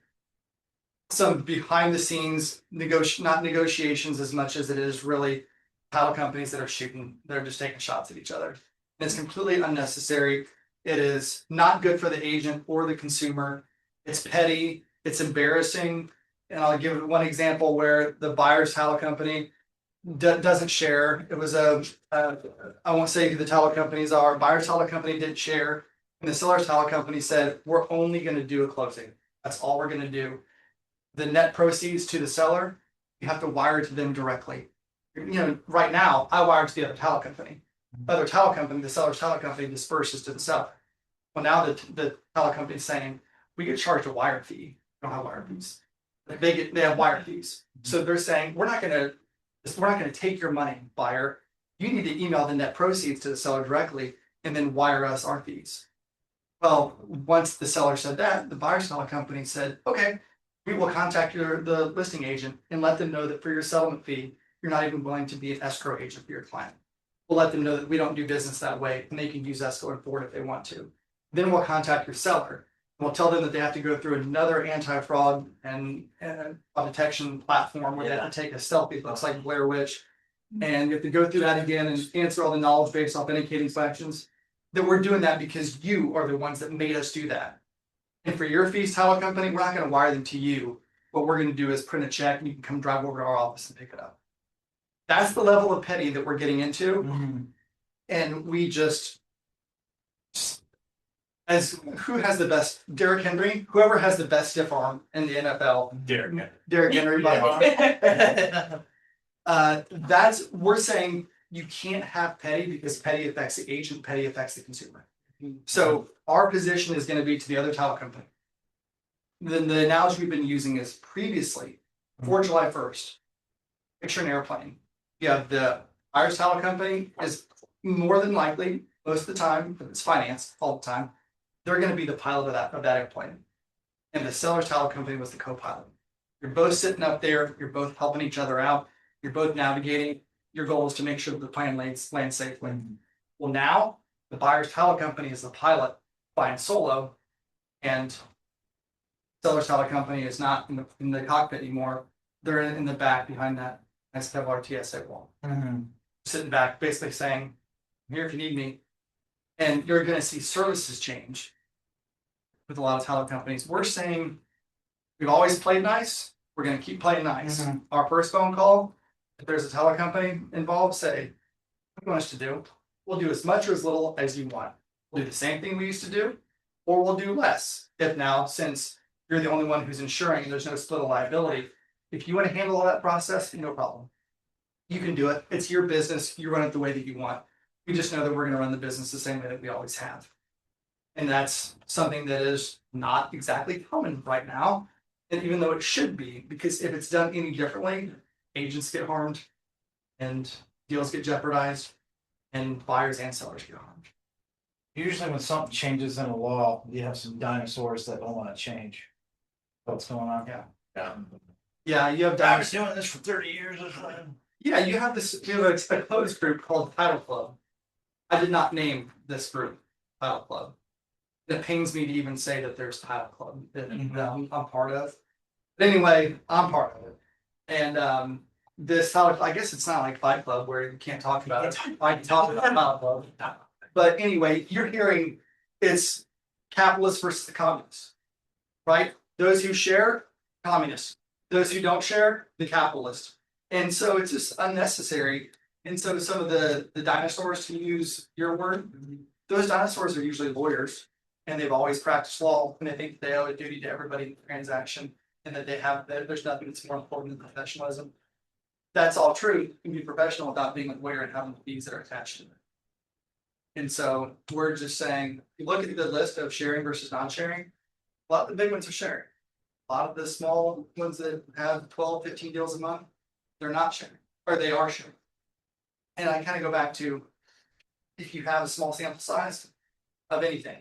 some behind the scenes not negotiations as much as it is really title companies that are just taking shots at each other. And it's completely unnecessary. It is not good for the agent or the consumer. It's petty, it's embarrassing. And I'll give one example where the buyer's title company doesn't share. It was I won't say who the title companies are. Buyer's title company didn't share. And the seller's title company said, we're only going to do a closing. That's all we're going to do. The net proceeds to the seller, you have to wire to them directly. Right now, I wire to the other title company. Other title company, the seller's title company disperses to the seller. Well, now the title company is saying, we get charged a wire fee. We don't have wire fees. They have wire fees. So they're saying, we're not gonna take your money, buyer. You need to email the net proceeds to the seller directly and then wire us our fees. Well, once the seller said that, the buyer's title company said, okay, we will contact the listing agent and let them know that for your settlement fee, you're not even willing to be an escrow agent for your client. We'll let them know that we don't do business that way and they can use us going forward if they want to. Then we'll contact your seller. We'll tell them that they have to go through another anti-fraud and fraud detection platform where they have to take a selfie, looks like Blair Witch. And you have to go through that again and answer all the knowledge-based authenticating questions. That we're doing that because you are the ones that made us do that. And for your fees, title company, we're not going to wire them to you. What we're going to do is print a check and you can come drive over to our office and pick it up. That's the level of petty that we're getting into. And we just as who has the best, Derrick Henry, whoever has the best stiff arm in the NFL. Derrick Henry by far. We're saying you can't have petty because petty affects the agent, petty affects the consumer. So our position is going to be to the other title company. Then the analogy we've been using is previously, before July 1st, picture an airplane. You have the buyer's title company is more than likely, most of the time, if it's financed all the time, they're going to be the pilot of that airplane. And the seller's title company was the co-pilot. You're both sitting up there, you're both helping each other out, you're both navigating. Your goal is to make sure that the plane lands safely. Well, now the buyer's title company is the pilot flying solo, and seller's title company is not in the cockpit anymore. They're in the back behind that nice Kevlar TSA wall. Sitting back, basically saying, I'm here if you need me. And you're going to see services change with a lot of title companies. We're saying we've always played nice. We're going to keep playing nice. Our first phone call, if there's a title company involved, say, what do you want us to do? We'll do as much or as little as you want. We'll do the same thing we used to do, or we'll do less. If now, since you're the only one who's insuring and there's no split of liability, if you want to handle all that process, no problem. You can do it. It's your business. You run it the way that you want. We just know that we're going to run the business the same way that we always have. And that's something that is not exactly common right now. And even though it should be, because if it's done any differently, agents get harmed and deals get jeopardized and buyers and sellers get harmed. Usually when something changes in a law, you have some dinosaurs that don't wanna change. What's going on? Yeah. Yeah. Yeah, you have I've dinosaurs. been doing this for 30 years. Yeah, you have a closed group called Title Club. I did not name this group Title Club. It pains me to even say that there's Title Club that I'm part of. But anyway, I'm part of it. And this title, I guess it's not like Fight Club where you can't talk about it. I can talk about Title Club. But anyway, you're hearing it's capitalists versus the communists. Right? Those who share, communists. Those who don't share, the capitalists. And so it's just unnecessary. And so some of the dinosaurs, to use your word, those dinosaurs are usually lawyers. And they've always practiced law, and they think they owe a duty to everybody in the transaction, and that there's nothing that's more important than professionalism. That's all true. You can be professional without being a lawyer and having the fees that are attached to it. And so we're just saying, you look at the list of sharing versus non-sharing, a lot of the big ones are sharing. A lot of the small ones that have 12, 15 deals a month, they're not sharing, or they are sharing. And I kind of go back to, if you have a small sample size of anything,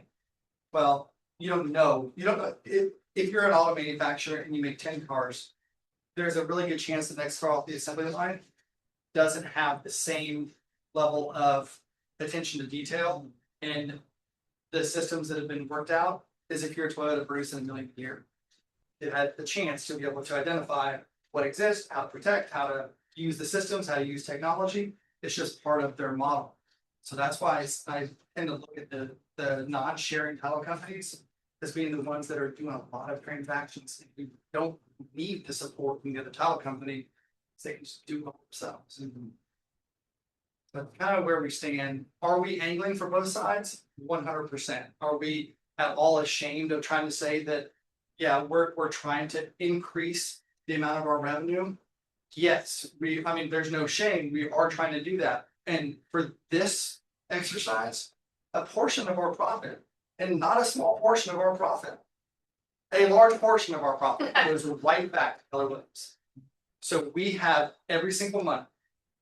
well, you don't know if you're an auto manufacturer and you make 10 cars, there's a really good chance the next car off the assembly line doesn't have the same level of attention to detail and the systems that have been worked out as if you're a Toyota producing a million a year. They've had the chance to be able to identify what exists, how to protect, how to use the systems, how to use technology. It's just part of their model. So that's why I tend to look at the non-sharing title companies as being the ones that are doing a lot of transactions. We don't need the support from the other title company. They can just do it themselves. But kind of where we stand, are we angling for both sides? 100%. Are we at all ashamed of trying to say that, yeah, we're trying to increase the amount of our revenue? Yes, there's no shame. We are trying to do that. And for this exercise, a portion of our profit, and not a small portion of our profit, a large portion of our profit goes right back to Keller Williams. So we have every single month,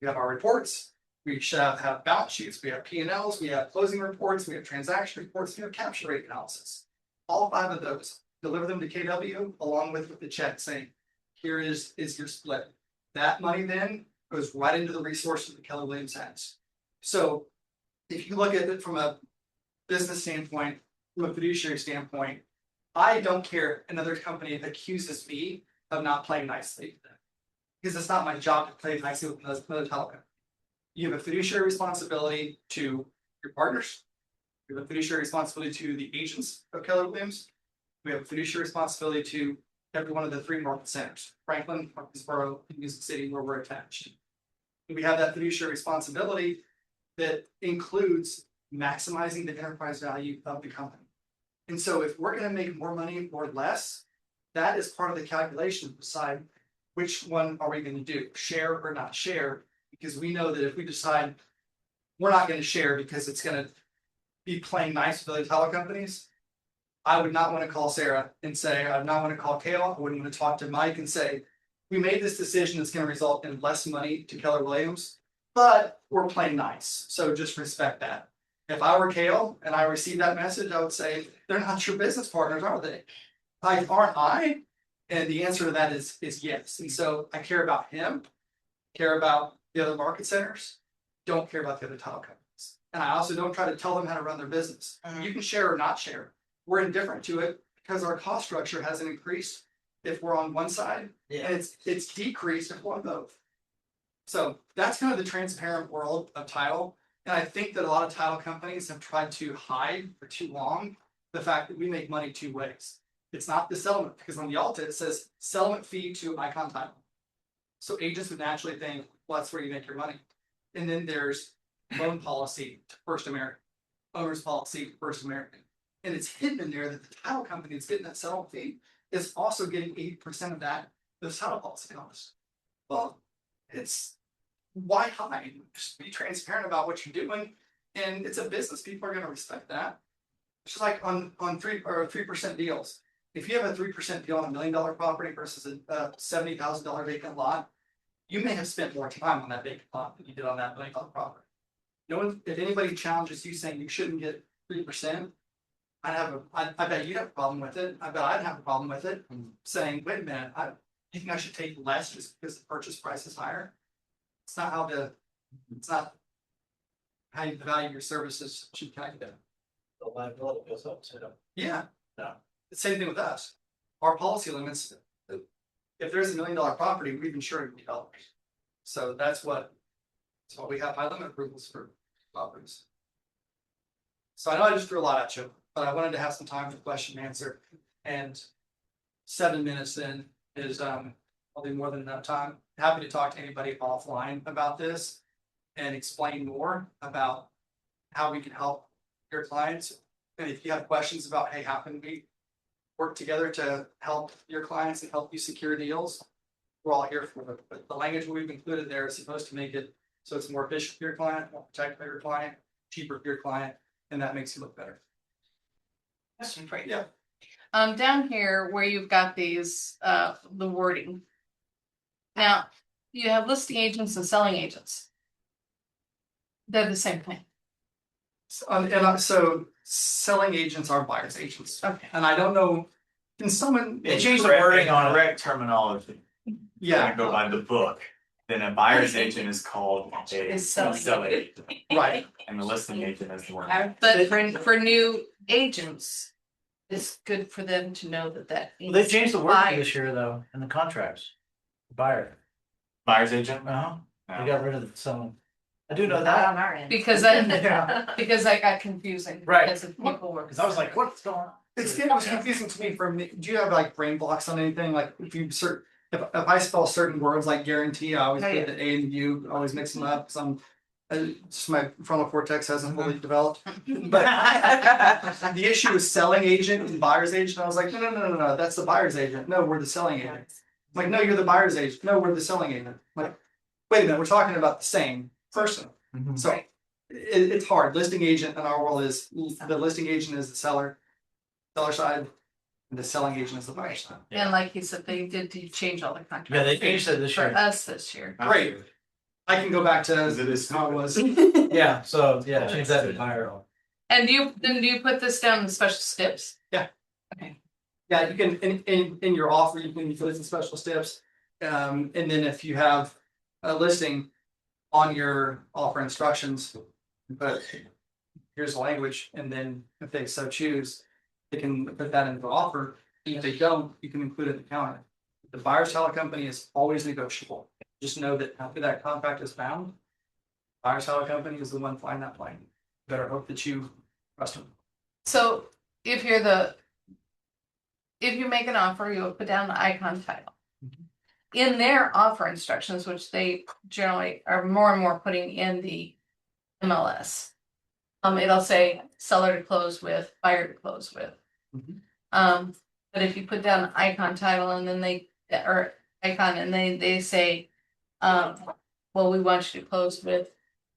we have our reports, we should have balance sheets, we have P&Ls, we have closing reports, we have transaction reports, we have capture rate analysis. All 5 of those, deliver them to KW along with the check saying, here is your split. That money then goes right into the resources that Keller Williams has. So if you look at it from a business standpoint, from a fiduciary standpoint, I don't care another company accuses me of not playing nicely. Because it's not my job to play nicely with another title company. You have a fiduciary responsibility to your partners. You have a fiduciary responsibility to the agents of Keller Williams. We have a fiduciary responsibility to every one of the 3 market centers, Franklin, Martinsboro, and Music City, where we're attached. We have that fiduciary responsibility that includes maximizing the enterprise value of the company. And so if we're going to make more money or less, that is part of the calculation to decide which one are we going to do, share or not share, because we know that if we decide we're not going to share because it's going to be playing nice with other title companies, I would not want to call Sarah and say, I would not want to call Kayla, I wouldn't want to talk to Mike and say, we made this decision that's going to result in less money to Keller Williams, but we're playing nice. So just respect that. If I were Kale and I received that message, I would say, they're not your business partners, are they? Like, aren't I? And the answer to that is yes. And so I care about him, care about the other market centers, don't care about the other title companies. And I also don't try to tell them how to run their business. You can share or not share. We're indifferent to it because our cost structure hasn't increased if we're on one side, and it's decreased if we're on both. So that's kind of the transparent world of title. And I think that a lot of title companies have tried to hide for too long the fact that we make money 2 ways. It's not the settlement, because on the Alta it says settlement fee to Icon Title. So agents would naturally think, well, that's where you make your money. And then there's loan policy to First American, owner's policy to First American. And it's hidden in there that the title company that's getting that settlement fee is also getting 80% of that, those title policy costs. Well, it's why hide? Just be transparent about what you're doing. And it's a business. People are going to respect that. Just like on 3% deals. If you have a 3% deal on $1 million property versus a $70,000 vacant lot, you may have spent more time on that vacant lot than you did on that $1 million property. No one, if anybody challenges you saying you shouldn't get 3%, I bet you'd have a problem with it. I bet I'd have a problem with it, saying, wait a minute, you think I should take less just because the purchase price is higher? It's not how you value your services should calculate. The liability goes up too. Yeah. Yeah. The same thing with us. Our policy limits, if there's $1 million property, we've insured $1 million. So that's what we have high limit approvals for properties. So I know I just threw a lot at you, but I wanted to have some time for question and answer. And 7 minutes in is probably more than enough time. Happy to talk to anybody offline about this and explain more about how we can help your clients. And if you have questions about, hey, how can we work together to help your clients and help you secure deals, we're all here for it. But the language we've included there is supposed to make it so it's more efficient for your client, more protected for your client, cheaper for your client, and that makes you look better. Question for you. Yeah. Down here where you've got these, the wording. Now, you have listing agents and selling agents. They're the same thing. So selling agents are buyer's agents. Okay. And I don't know, can someone? They changed the wording on it. Correct terminology. Yeah, Go by the book. Then a buyer's agent is called a Is selling. selling agent, right. and the listing agent is the one. But for new agents, it's good for them to know that. Well, they changed the wording Buyer. this year though, in the contracts. Buyer. Buyer's agent? Uh-huh. They No. got rid of some. I do know Not that. on our end. Because that got confusing. Right. Because of people were. Cause I was like, what's going on? It was confusing to me for me. Do you have like brain blocks on anything? Like if you if I spell certain words like guarantee, I always Oh, put yeah. the A and U, I always mix them up. Some just my frontal cortex hasn't fully developed. But the issue is selling agent and buyer's agent. I was like, no, that's the buyer's agent. No, we're the selling agent. I'm like, no, you're the buyer's agent. No, we're the selling agent. I'm like, wait a minute, we're talking about the same person. Mhm. So it's hard. Listing agent in our world is the listing agent is the seller side, and the selling agent is the buyer side. And like you said, they did change all the contracts. Yeah, they changed it this For year. us this year. Great. I can go back to Is it as how it was. Yeah, so yeah, change that to buyer. And do you put this down in special steps? Yeah. Okay. Yeah, you can in your offer, you can put it in special steps. And then if you have a listing on your offer instructions, but here's the language, and then if they so choose, they can put that into the offer. And if they don't, you can include it in the counter. The buyer's title company is always negotiable. Just know that after that contract is bound, buyer's title company is the one flying that plane. Better hope that you trust them. So if you make an offer, you'll put down the icon title. In their offer instructions, which they generally are more and more putting in the MLS. It'll say seller to close with, buyer to close with. Mhm. But if you put down the icon title and then they say, well, we want you to close with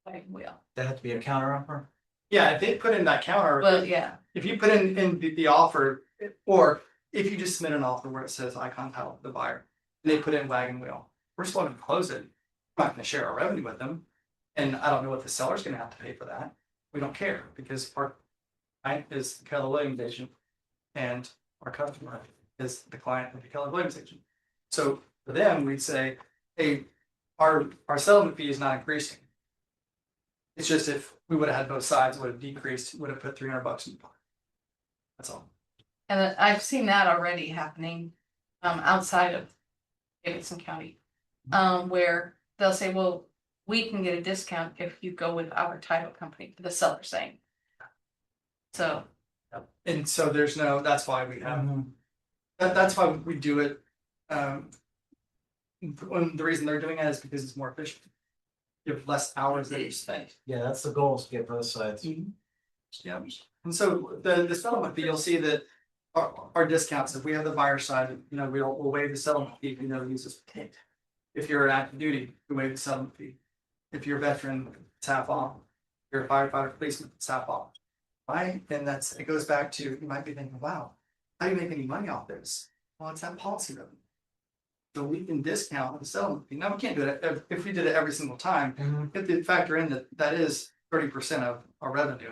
wagon wheel. That had to be a counter offer? Yeah, if they put in that counter, Well, yeah, if you put in the offer, or if you just submit an offer where it says icon title to the buyer, and they put in wagon wheel, we're still gonna close it. We're not gonna share our revenue with them. And I don't know what the seller's gonna have to pay for that. We don't care because our client is the Keller Williams agent and our customer is the client of the Keller Williams agent. So for them, we'd say, hey, our settlement fee is not increasing. It's just if we would have had both sides, it would have decreased, would have put $300 in the pocket. That's all. and I've seen that already happening, outside of Davidson County. Where they'll say, well, we can get a discount if you go with our title company, the seller saying. So, And so there's no, that's why we have, Mhm. that's why we do it. The reason they're doing it is because it's more efficient. You have less hours that you spend. Yeah, that's the goal, is to get both sides. Yeah, and so the settlement fee, you'll see that our discounts, if we have the buyer side, we'll waive the settlement fee if you use this. If you're an active duty, we waive the settlement fee. If you're a veteran, it's half off. If you're a firefighter, policeman, it's half off. Right? And it goes back to, you might be thinking, wow, how do you make any money off this? Well, it's that policy revenue. So we can discount the settlement fee. Now, we can't do it if we did it every single time. If they factor in that is 30% of our revenue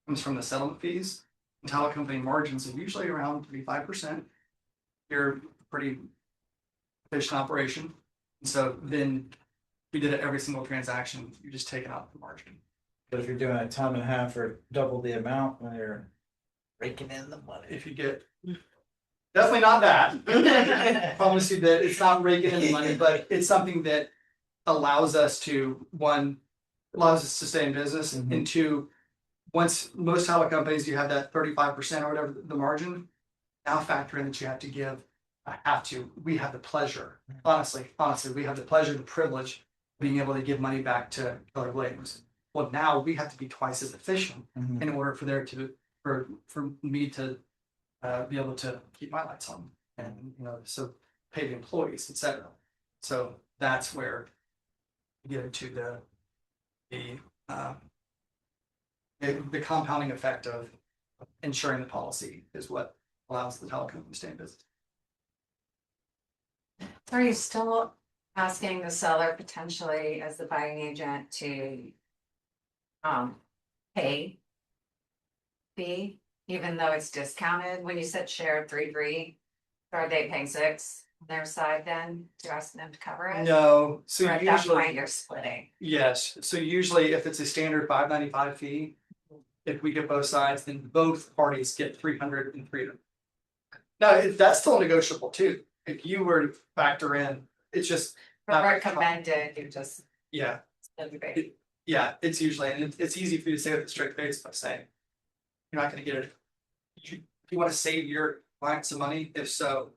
comes from the settlement fees. And title company margins are usually around 35%. You're a pretty efficient operation. And so then if we did it every single transaction, you're just taking out the margin. But if you're doing a time and a half or double the amount, when you're raking in the money. If you get. Definitely not that. Promise you that it's not raking in the money, but it's something that allows us to, one, allows us to stay in business, and two, once most title companies, you have that 35% or whatever the margin. Now factor in that you have to give, we have the pleasure, honestly, we have the pleasure, the privilege of being able to give money back to Keller Williams. Well, now we have to be twice as efficient in order for me to be able to keep my lights on, and so pay the employees, etc. So that's where you get into the compounding effect of ensuring the policy is what allows the title company to stay in business. Are you still asking the seller potentially as the buying agent to pay fee, even though it's discounted? When you said shared 3-3, are they paying 6 on their side then to ask them to cover it? No, so Or at that point usually, you're splitting. yes, so usually if it's a standard $595 fee, if we get both sides, then both parties get 300 and 300. Now, that's still negotiable too. If you were to factor in, it's just. But recommended, you just Yeah, split the baby. yeah, it's usually, and it's easy for you to say with a straight face by saying, you're not gonna get it. If you wanna save your client some money, if so,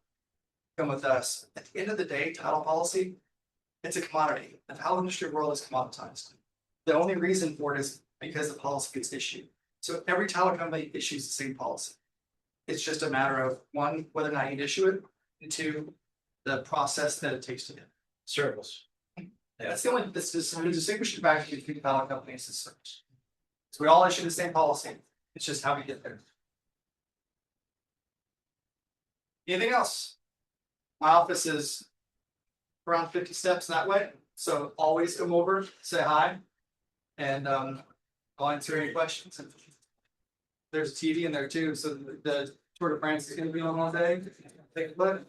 come with us. At the end of the day, title policy, it's a commodity. The title industry world is commoditized. The only reason for it is because the policy gets issued. So every title company issues the same policy. It's just a matter of, one, whether or not you issue it, and two, the process that it takes to get it. Service. That's the only, this is the distinguishing factor between title companies is service. So we all issue the same policy. It's just how we get there. Anything else? My office is around 50 steps that way, so always come over, say hi, and I'll answer any questions. There's a TV in there too, so the Tour de France is gonna be on all day. Take a look.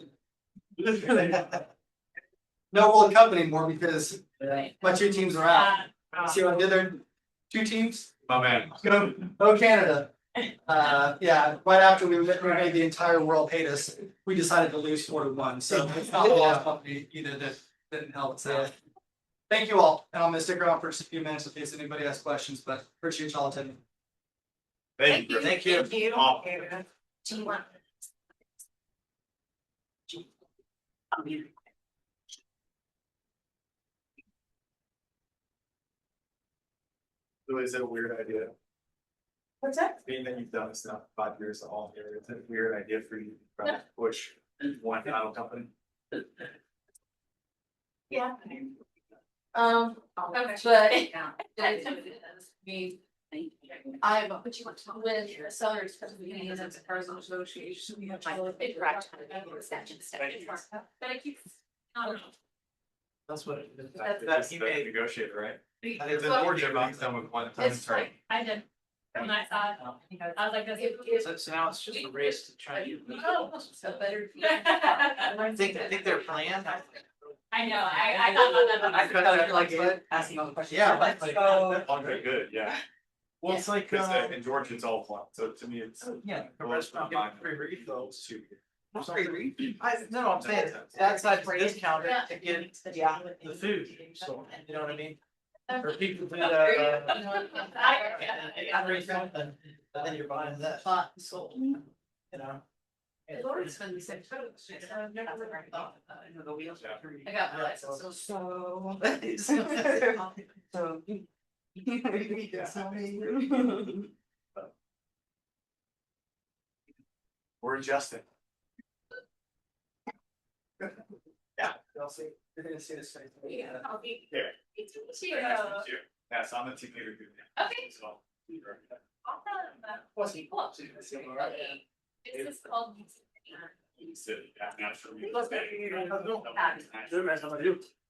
No World Cup anymore because my 2 teams are out. See what I did there? 2 teams? My man. Go Canada. Yeah, right after we made the entire world hate us, we decided to lose 4-1, so it's not a lost company either that didn't help us out. Thank you all, and I'm gonna stick around for just a few minutes in case anybody has questions, but appreciate y'all attending. Thank you. Thank you. Oh, Do you want? So is it a weird idea? What's that? Being that you've done this now for 5 years, all here, is it a weird idea for you to try to push one title company? Yeah. Okay. I've, with sellers, because we can use it as a negotiation, we have to. But I keep, I don't know. That's what it is. It's That just he the made. negotiator, right? I think It's the unfortunate about done with one time. It's fine, I did. When I saw it, I was like, that's. So now it's just a race to try to. Oh, so better. I think their plan. I know, I thought I about that. could like asking all the questions. Yeah, Let's like- go. Okay, good, yeah. Well, it's like, Because in Georgia, it's all fun, so to me, it's. yeah, the Well, it's restaurant not mine. get free refills. Too. No, I'm saying, that's like discounted Yeah. to get Yeah. the food, so, you know what I mean? Or people that, and then you're buying that, Bought and sold. you know? It's always been the same code. I've never really thought about it. I know the wheels. I got my license, so. So. We're adjusting. Yeah, you'll see, you're gonna see this. Yeah, I'll be. Here. It's Nice to meet you. Yeah, so I'm a team leader. Okay. So This is called.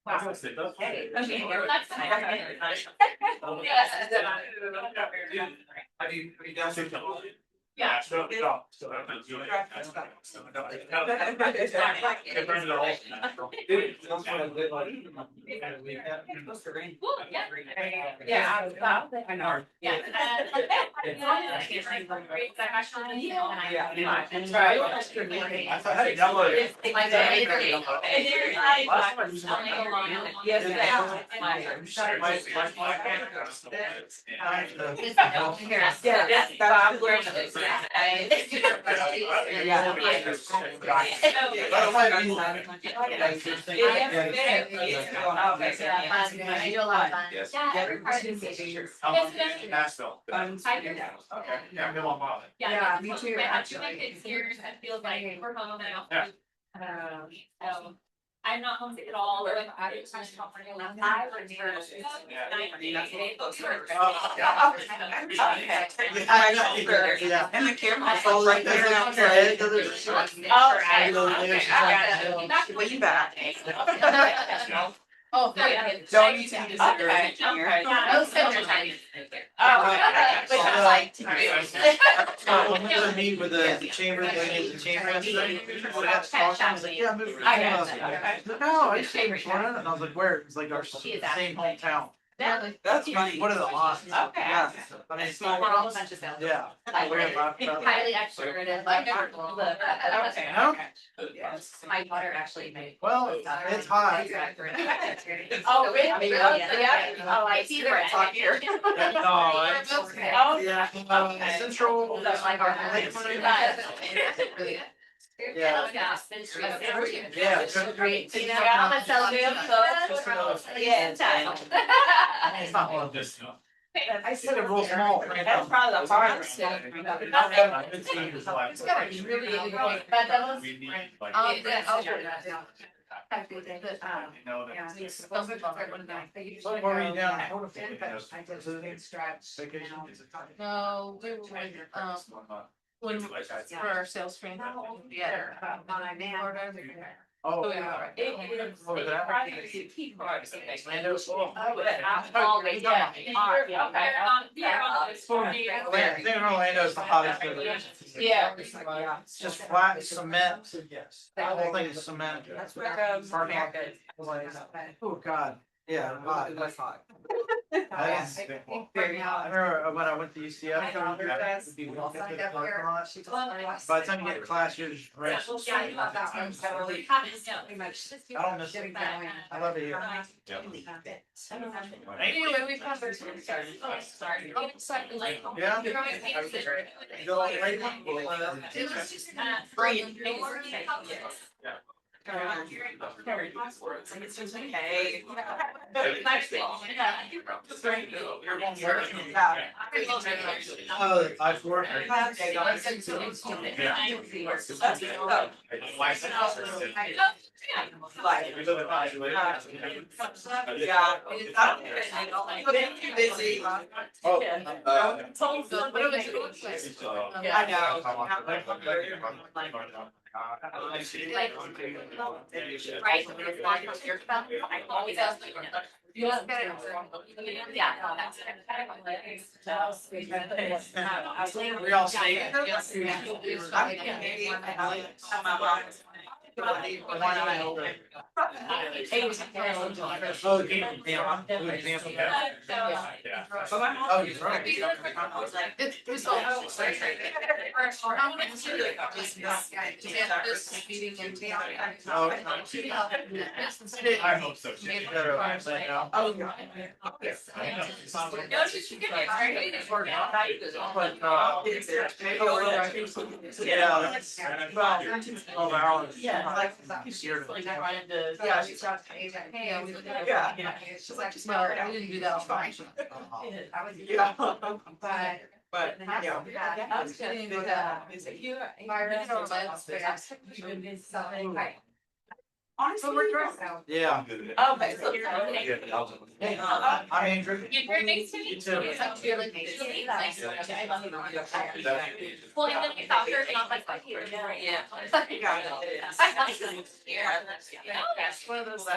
Wow. Okay. That's Have you done some? Yeah. Cool, yeah. Yeah. I know. Yeah. I do a lot of fun. Yes. Yeah, every part is Nashville. Okay, yeah, Bill on Bob. Yeah, me too, I have two actually. kids here, it feels like we're home and I Yeah. also. So I'm not homesick at all, or like I just. I would Yeah. And the camera. Oh, right there. Well, you bet. Oh, yeah. Don't need to be considered. Okay. Yeah, those kids are tiny. I'm gonna meet with the chamber, the chamber. Yeah, move. I got it. No, I just came from and I was like, where? It's like our She is same hometown. really? That's funny. What are the odds? Okay. Yeah. I mean, Small world, a bunch of sales. yeah. Highly extroverted, like. Okay. No? Yes. My daughter actually made. Well, it's hot. Oh, really? Yeah. Oh, I It's see either the it's on here. No, it's. Oh, Yeah, Central. Yeah. Yeah. Great. You know, I'm a celebrity, so. Yeah. It's not one of this. I It's a real small. That's probably the hardest. It's gotta be really, really great. But that was. We need, Oh, like. yeah, I'll do that. You know that. What were you down? No, we were, when, for our sales training. Yeah. Oh. Oh, yeah, right. What was that? Lando's full. Always, yeah. I think Orlando's the hottest. Yeah. It's just flat cement. The whole thing is cement. That's where Parking lot. Oh, God. Yeah. hot. That's hot. I Very hot. remember when I went to UCF. My daughter does. If you walk into the parking lot, By by the time you get to class, you're just ready. Yeah, you love that one, totally. Pretty much. I don't miss Getting it. going. I love it here. Anyway, we found our. Sorry. Yeah. You go all right? It was just. Free. Hey. Oh, I've worked. Busy. Oh. I know. Right, when it's not your phone, I always ask you. Yeah. Yeah. We all stay. One eye open. Oh, damn. Oh, he's right. It's all. How many this meeting in town? Oh. I hope so. Oh, No, just you get it, right? yeah. 12 hours. Yeah. Easier to- Yeah, she's got to age. Yeah, we looked at it. Yeah. She's like, she's Well, not. we didn't do that on mine. I was. Yeah. But, yeah. I was kidding with that. Is it you? Myron or Lance, Honestly, we're dressed out. Yeah. Okay. So you're Hey, I'm Andrew. You're next to me. You too. It's like really nice. Really nice. Yeah. Well, and then we thought we were not like. Yeah. You got it. Yeah. Oh, that's one of those.